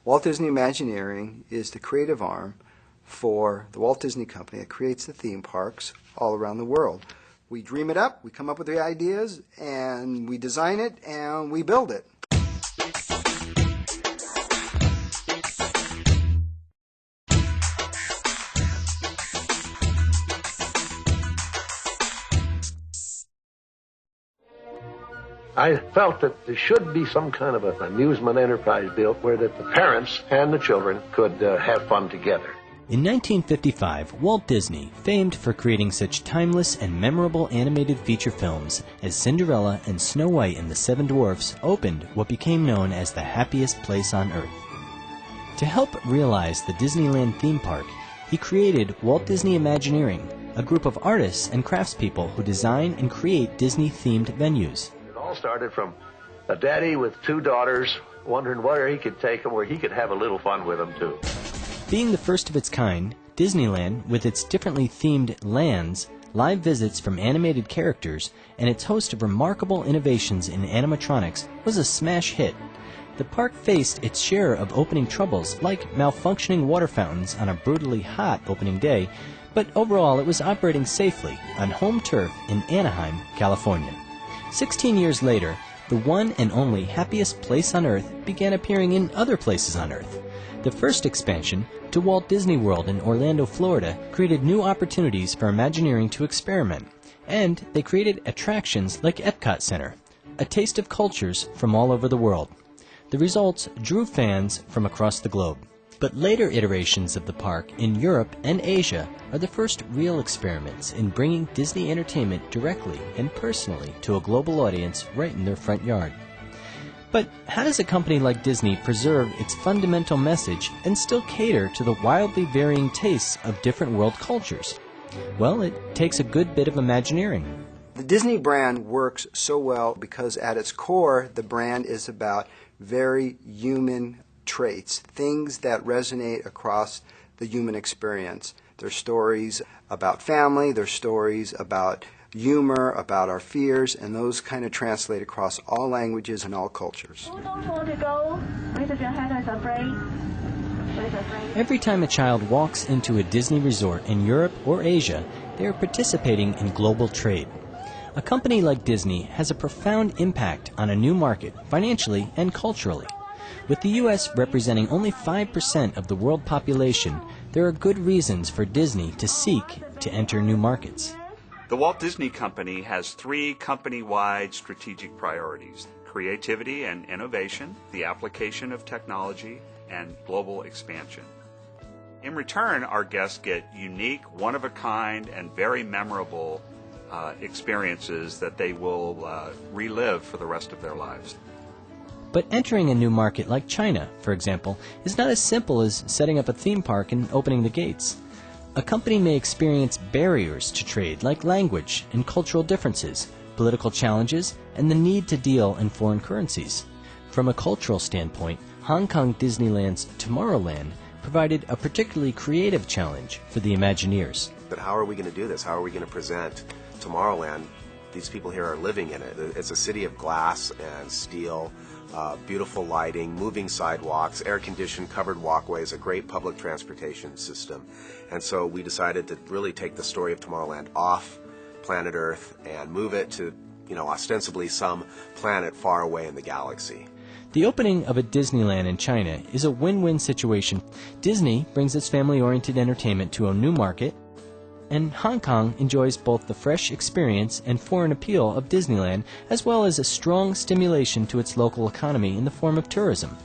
Walt Disney Imagineering is the creative arm for the Walt Disney Company that creates the theme parks all around the world. We dream it up, we come up with the ideas, and we design it, and we build it. I felt that there should be some kind of an amusement enterprise built where that the parents and the children could have fun together. In 1955, Walt Disney, famed for creating such timeless and memorable animated feature films as Cinderella and Snow White and the Seven Dwarfs, opened what became known as the happiest place on Earth. To help realize the Disneyland theme park, he created Walt Disney Imagineering, a group of artists and craftspeople who design and create Disney-themed venues. It all started from a daddy with two daughters wondering where he could take them, where he could have a little fun with them, too. Being the first of its kind, Disneyland, with its differently themed lands, live visits from animated characters, and its host of remarkable innovations in animatronics, was a smash hit. The park faced its share of opening troubles, like malfunctioning water fountains on a brutally hot opening day, but overall it was operating safely on home turf in Anaheim, California. 16 years later, the one and only happiest place on Earth began appearing in other places on Earth. The first expansion, to Walt Disney World in Orlando, Florida, created new opportunities for Imagineering to experiment, and they created attractions like Epcot Center, a taste of cultures from all over the world. The results drew fans from across the globe. But later iterations of the park in Europe and Asia are the first real experiments in bringing Disney entertainment directly and personally to a global audience right in their front yard. But how does a company like Disney preserve its fundamental message and still cater to the wildly varying tastes of different world cultures? Well, it takes a good bit of Imagineering. The Disney brand works so well because at its core, the brand is about very human traits, things that resonate across the human experience. There's stories about family, there's stories about humor, about our fears, and those kind of translate across all languages and all cultures. Who don't want to go? Raise up your hand who's afraid. Every time a child walks into a Disney resort in Europe or Asia, they are participating in global trade. A company like Disney has a profound impact on a new market, financially and culturally. With the U.S. representing only 5% of the world population, there are good reasons for Disney to seek to enter new markets. The Walt Disney Company has three company-wide strategic priorities: creativity and innovation, the application of technology, and global expansion. In return, our guests get unique, one-of-a-kind, and very memorable experiences that they will relive for the rest of their lives. But entering a new market like China, for example, is not as simple as setting up a theme park and opening the gates. A company may experience barriers to trade like language and cultural differences, political challenges, and the need to deal in foreign currencies. From a cultural standpoint, Hong Kong Disneyland's Tomorrowland provided a particularly creative challenge for the Imagineers. But how are we going to do this? How are we going to present Tomorrowland? These people here are living in it. It's a city of glass and steel, beautiful lighting, moving sidewalks, air-conditioned covered walkways, a great public transportation system. And so we decided to really take the story of Tomorrowland off planet Earth and move it to, ostensibly some planet far away in the galaxy. The opening of a Disneyland in China is a win-win situation. Disney brings its family-oriented entertainment to a new market, and Hong Kong enjoys both the fresh experience and foreign appeal of Disneyland, as well as a strong stimulation to its local economy in the form of tourism.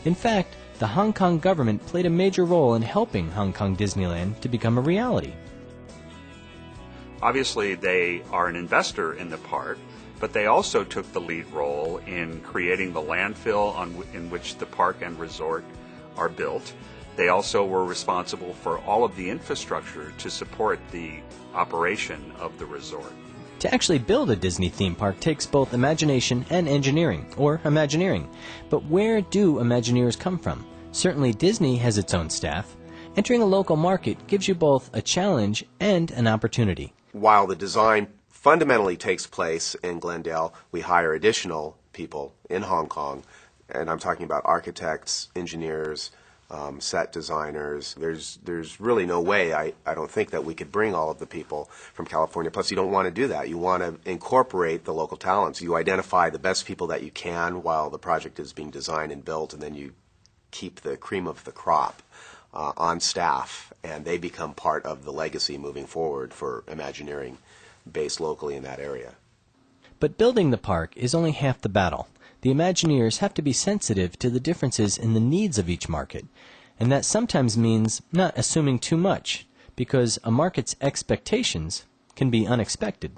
In fact, the Hong Kong government played a major role in helping Hong Kong Disneyland to become a reality. Obviously, they are an investor in the park, but they also took the lead role in creating the landfill in which the park and resort are built. They also were responsible for all of the infrastructure to support the operation of the resort. To actually build a Disney theme park takes both imagination and engineering, or Imagineering. But where do Imagineers come from? Certainly Disney has its own staff. Entering a local market gives you both a challenge and an opportunity. While the design fundamentally takes place in Glendale, we hire additional people in Hong Kong and I'm talking about architects, engineers, set designers. There's really no way, I don't think, that we could bring all of the people from California. Plus, you don't want to do that. You want to incorporate the local talents. You identify the best people that you can while the project is being designed and built, and then you keep the cream of the crop on staff, and they become part of the legacy moving forward for Imagineering based locally in that area. But building the park is only half the battle. The Imagineers have to be sensitive to the differences in the needs of each market, and that sometimes means not assuming too much, because a market's expectations can be unexpected.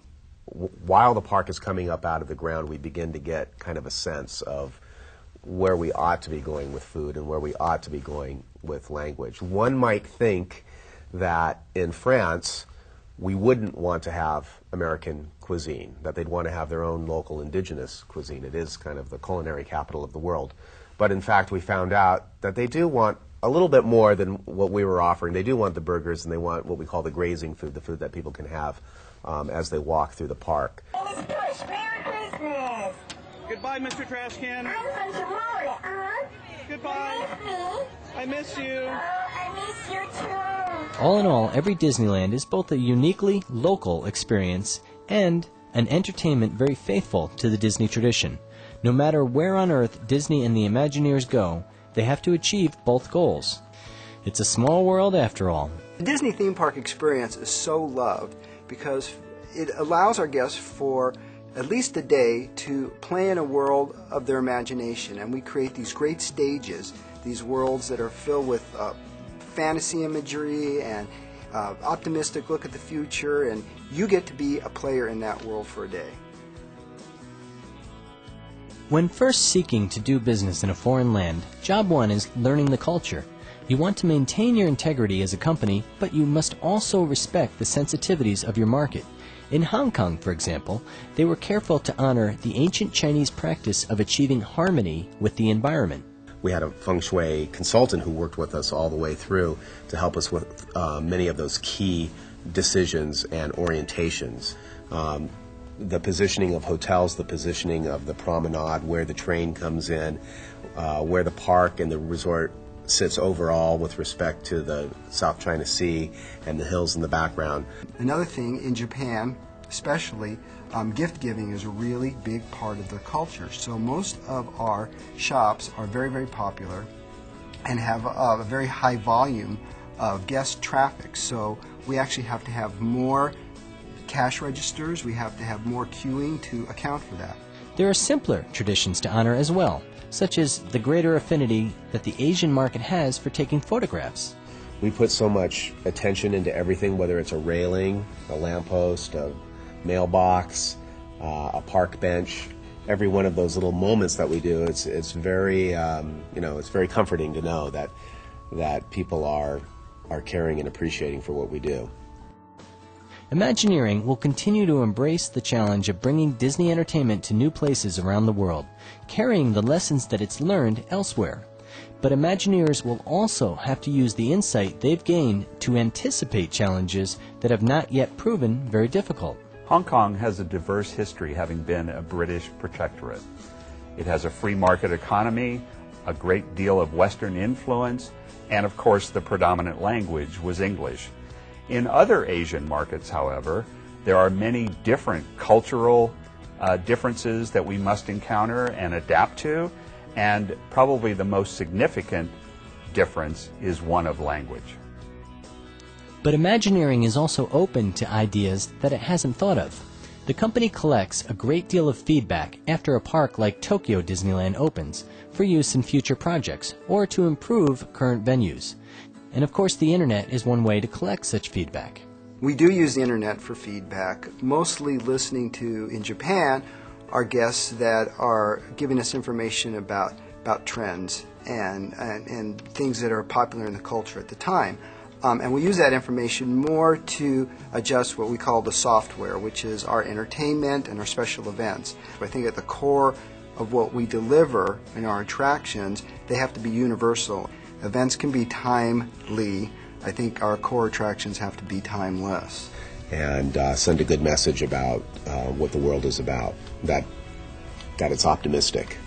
While the park is coming up out of the ground, we begin to get kind of a sense of where we ought to be going with food and where we ought to be going with language. One might think that in France, we wouldn't want to have American cuisine, that they'd want to have their own local indigenous cuisine. It is kind of the culinary capital of the world. But in fact, we found out that they do want a little bit more than what we were offering. They do want the burgers, and they want what we call the grazing food, the food that people can have as they walk through the park. Merry Christmas! Goodbye, Mr. Trash Can. I'm from Florida, Goodbye. I miss you. Oh, I miss you too. All in all, every Disneyland is both a uniquely local experience and an entertainment very faithful to the Disney tradition. No matter where on earth Disney and the Imagineers go, they have to achieve both goals. It's a small world after all. The Disney theme park experience is so loved because it allows our guests for at least a day to play in a world of their imagination, and we create these great stages, these worlds that are filled with fantasy imagery and optimistic look at the future, and you get to be a player in that world for a day. When first seeking to do business in a foreign land, job one is learning the culture. You want to maintain your integrity as a company, but you must also respect the sensitivities of your market. In Hong Kong, for example, they were careful to honor the ancient Chinese practice of achieving harmony with the environment. We had a feng shui consultant who worked with us all the way through to help us with many of those key decisions and orientations. The positioning of hotels, the positioning of the promenade, where the train comes in, where the park and the resort sits overall with respect to the South China Sea and the hills in the background. Another thing, in Japan especially, gift giving is a really big part of the culture. So most of our shops are very, very popular and have a very high volume of guest traffic. So we actually have to have more cash registers, we have to have more queuing to account for that. There are simpler traditions to honor as well, such as the greater affinity that the Asian market has for taking photographs. We put so much attention into everything, whether it's a railing, a lamppost, a mailbox, a park bench. Every one of those little moments that we do, it's very it's very comforting to know that people are caring and appreciating for what we do. Imagineering will continue to embrace the challenge of bringing Disney entertainment to new places around the world, carrying the lessons that it's learned elsewhere. But Imagineers will also have to use the insight they've gained to anticipate challenges that have not yet proven very difficult. Hong Kong has a diverse history, having been a British protectorate. It has a free market economy, a great deal of Western influence, and of course the predominant language was English. In other Asian markets, however, there are many different cultural differences that we must encounter and adapt to, and probably the most significant difference is one of language. But Imagineering is also open to ideas that it hasn't thought of. The company collects a great deal of feedback after a park like Tokyo Disneyland opens for use in future projects or to improve current venues. And of course, the internet is one way to collect such feedback. We do use the internet for feedback, mostly listening to, in Japan, our guests that are giving us information about trends and things that are popular in the culture at the time. And we use that information more to adjust what we call the software, which is our entertainment and our special events. I think at the core of what we deliver in our attractions, they have to be universal. Events can be timely. I think our core attractions have to be timeless. And send a good message about what the world is about, that it's optimistic.